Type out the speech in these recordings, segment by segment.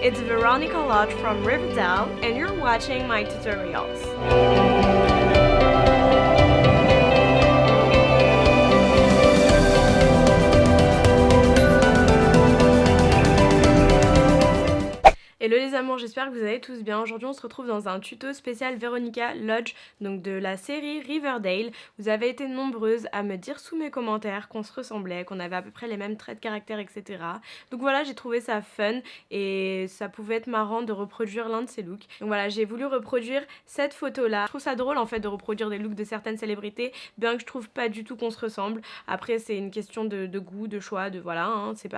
It's Veronica Lodge from Riverdale and you're watching my tutorials. Hello les amours, j'espère que vous allez tous bien. Aujourd'hui on se retrouve dans un tuto spécial Veronica Lodge, donc de la série Riverdale. Vous avez été nombreuses à me dire sous mes commentaires qu'on se ressemblait, qu'on avait à peu près les mêmes traits de caractère, etc. Donc voilà, j'ai trouvé ça fun et ça pouvait être marrant de reproduire l'un de ces looks. Donc voilà, j'ai voulu reproduire cette photo là. Je trouve ça drôle en fait de reproduire des looks de certaines célébrités, bien que je trouve pas du tout qu'on se ressemble. Après c'est une question de goût, de choix, de voilà, hein, c'est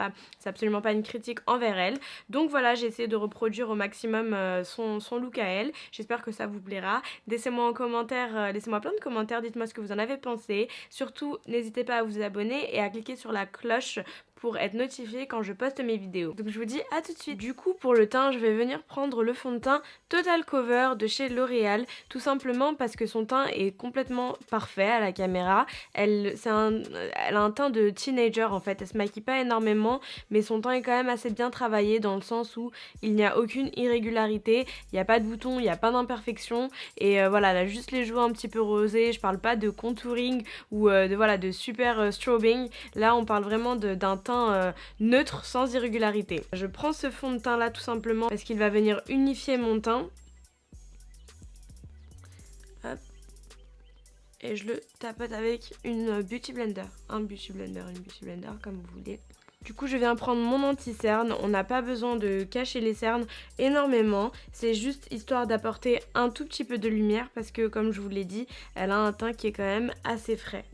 absolument pas une critique envers elle. Donc voilà, j'ai essayé de reproduire au maximum son look à elle. J'espère que ça vous plaira. Laissez-moi en commentaire, laissez-moi plein de commentaires, dites-moi ce que vous en avez pensé. Surtout, n'hésitez pas à vous abonner et à cliquer sur la cloche pour être notifié quand je poste mes vidéos. Donc je vous dis à tout de suite. Du coup pour le teint, je vais venir prendre le fond de teint Total Cover de chez L'Oréal, tout simplement parce que son teint est complètement parfait à la caméra. Elle a un teint de teenager en fait, elle se maquille pas énormément, mais son teint est quand même assez bien travaillé dans le sens où il n'y a aucune irrégularité, il n'y a pas de boutons, il n'y a pas d'imperfection et voilà, elle a juste les joues un petit peu rosées. Je parle pas de contouring ou de super strobing, là on parle vraiment d'un teint neutre sans irrégularité. Je prends ce fond de teint là tout simplement parce qu'il va venir unifier mon teint. Hop. Et je le tapote avec une beauty blender, une beauty blender comme vous voulez. Du coup je viens prendre mon anti-cerne, on n'a pas besoin de cacher les cernes énormément, c'est juste histoire d'apporter un tout petit peu de lumière parce que comme je vous l'ai dit, elle a un teint qui est quand même assez frais.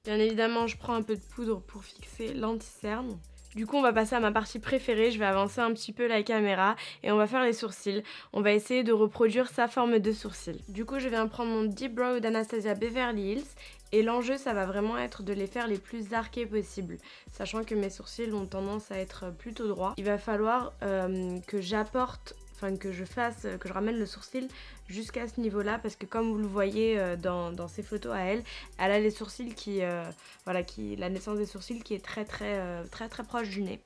Bien évidemment, je prends un peu de poudre pour fixer l'anti-cerne. Du coup, on va passer à ma partie préférée. Je vais avancer un petit peu la caméra et on va faire les sourcils. On va essayer de reproduire sa forme de sourcil. Du coup, je viens prendre mon Deep Brow d'Anastasia Beverly Hills. Et l'enjeu, ça va vraiment être de les faire les plus arqués possible. Sachant que mes sourcils ont tendance à être plutôt droits. Il va falloir que je ramène le sourcil jusqu'à ce niveau-là parce que comme vous le voyez dans ses photos à elle, elle a les sourcils la naissance des sourcils qui est très proche du nez.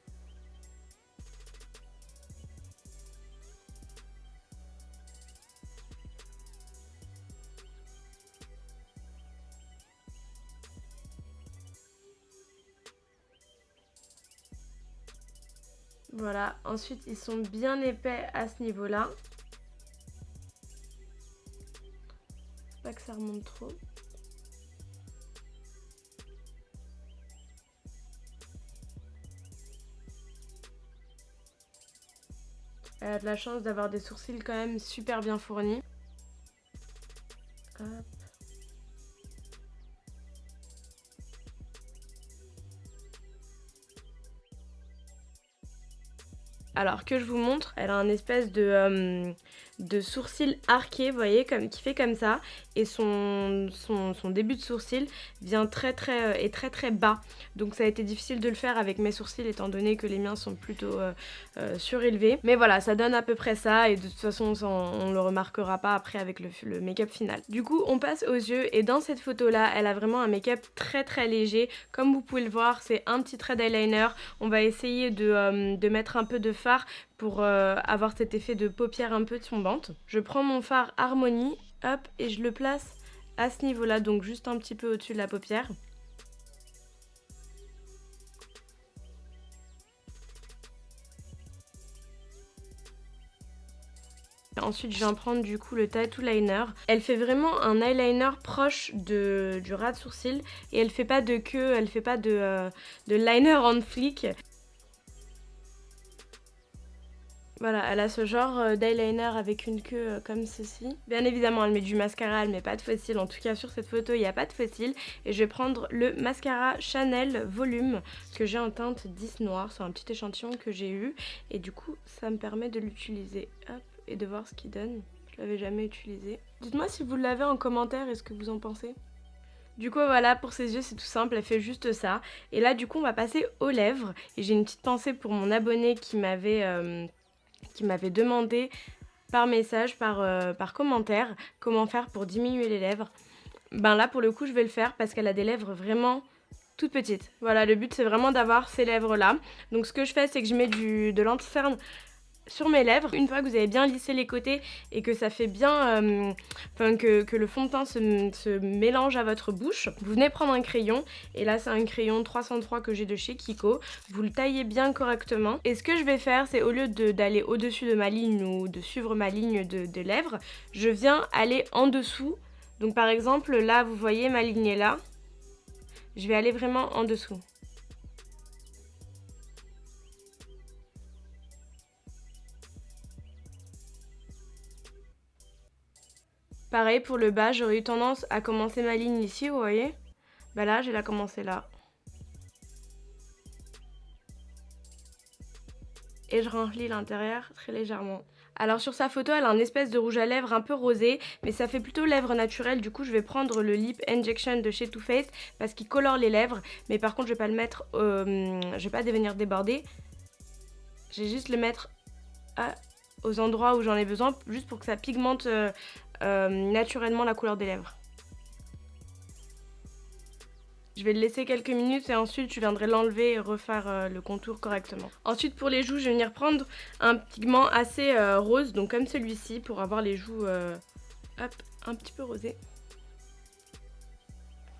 Voilà, ensuite ils sont bien épais à ce niveau-là. Pas que ça remonte trop. Elle a de la chance d'avoir des sourcils quand même super bien fournis. Hop. Alors que je vous montre, elle a un espèce de sourcil arqué, vous voyez, qui fait comme ça. Et son début de sourcil vient très bas. Donc ça a été difficile de le faire avec mes sourcils étant donné que les miens sont plutôt surélevés. Mais voilà, ça donne à peu près ça et de toute façon on le remarquera pas après avec le make-up final. Du coup on passe aux yeux et dans cette photo là, elle a vraiment un make-up très léger. Comme vous pouvez le voir, c'est un petit trait d'eyeliner. On va essayer de mettre un peu de fard pour avoir cet effet de paupière un peu tombante. Je prends mon fard Harmony, hop, et je le place à ce niveau-là, donc juste un petit peu au-dessus de la paupière. Ensuite, je viens prendre du coup le tattoo liner. Elle fait vraiment un eyeliner proche du ras de sourcil et elle fait pas de queue, elle fait pas de liner en flic. Voilà, elle a ce genre d'eyeliner avec une queue comme ceci. Bien évidemment, elle met du mascara, elle met pas de faux cils. En tout cas, sur cette photo, il n'y a pas de faux cils. Et je vais prendre le mascara Chanel Volume que j'ai en teinte 10 noir. C'est un petit échantillon que j'ai eu. Et du coup, ça me permet de l'utiliser. Hop, et de voir ce qu'il donne. Je l'avais jamais utilisé. Dites-moi si vous l'avez en commentaire et ce que vous en pensez. Du coup voilà, pour ses yeux c'est tout simple, elle fait juste ça. Et là du coup on va passer aux lèvres. Et j'ai une petite pensée pour mon abonné qui m'avait demandé par message, par commentaire, comment faire pour diminuer les lèvres. Ben là pour le coup je vais le faire parce qu'elle a des lèvres vraiment toutes petites. Voilà, le but c'est vraiment d'avoir ces lèvres là. Donc ce que je fais c'est que je mets de l'anti-cerne sur mes lèvres. Une fois que vous avez bien lissé les côtés et que ça fait bien, que le fond de teint se mélange à votre bouche, vous venez prendre un crayon, et là c'est un crayon 303 que j'ai de chez Kiko, vous le taillez bien correctement, et ce que je vais faire c'est au lieu d'aller au-dessus de ma ligne ou de suivre ma ligne de lèvres, je viens aller en dessous. Donc par exemple là vous voyez ma ligne est là, je vais aller vraiment en dessous. Pareil pour le bas, j'aurais eu tendance à commencer ma ligne ici, vous voyez. Bah là, je vais la commencer là. Et je remplis l'intérieur très légèrement. Alors sur sa photo, elle a un espèce de rouge à lèvres un peu rosé, mais ça fait plutôt lèvres naturelles. Du coup, je vais prendre le Lip Injection de chez Too Faced parce qu'il colore les lèvres. Mais par contre, je vais pas le mettre, je vais pas venir déborder. Je vais juste le mettre aux endroits où j'en ai besoin, juste pour que ça pigmente naturellement la couleur des lèvres. Je vais le laisser quelques minutes et ensuite je viendrai l'enlever et refaire le contour correctement. Ensuite pour les joues, je vais venir prendre un pigment assez rose, donc comme celui-ci, pour avoir les joues un petit peu rosées.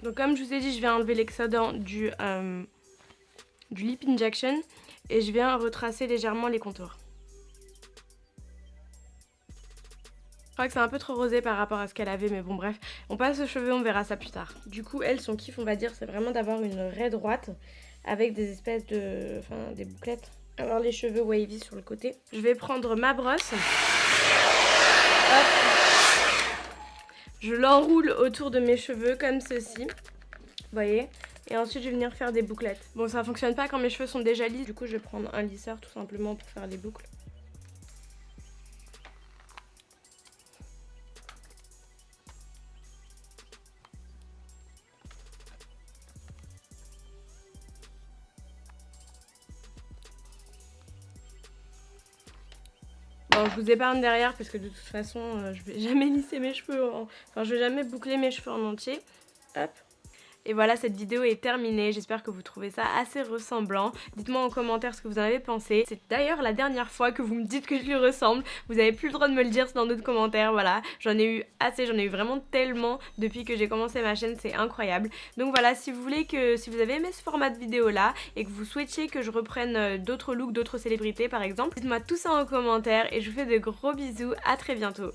Donc comme je vous ai dit, je viens enlever l'excédent du Lip Injection et je viens retracer légèrement les contours. Je crois que c'est un peu trop rosé par rapport à ce qu'elle avait, mais bon bref, on passe aux cheveux, on verra ça plus tard. Du coup, elle, son kiff, on va dire, c'est vraiment d'avoir une raie droite avec des espèces de... enfin, des bouclettes. Avoir les cheveux wavy sur le côté. Je vais prendre ma brosse. Hop. Je l'enroule autour de mes cheveux comme ceci. Vous voyez ? Et ensuite, je vais venir faire des bouclettes. Bon, ça fonctionne pas quand mes cheveux sont déjà lisses. Du coup, je vais prendre un lisseur tout simplement pour faire les boucles. Bon, je vous épargne derrière parce que de toute façon, je vais jamais lisser mes cheveux, enfin je vais jamais boucler mes cheveux en entier. Hop. Et voilà, cette vidéo est terminée, j'espère que vous trouvez ça assez ressemblant. Dites-moi en commentaire ce que vous en avez pensé. C'est d'ailleurs la dernière fois que vous me dites que je lui ressemble. Vous avez plus le droit de me le dire dans d'autres commentaires, voilà. J'en ai eu assez, j'en ai eu vraiment tellement depuis que j'ai commencé ma chaîne, c'est incroyable. Donc voilà, si vous avez aimé ce format de vidéo là et que vous souhaitiez que je reprenne d'autres looks, d'autres célébrités par exemple, dites-moi tout ça en commentaire et je vous fais de gros bisous, à très bientôt.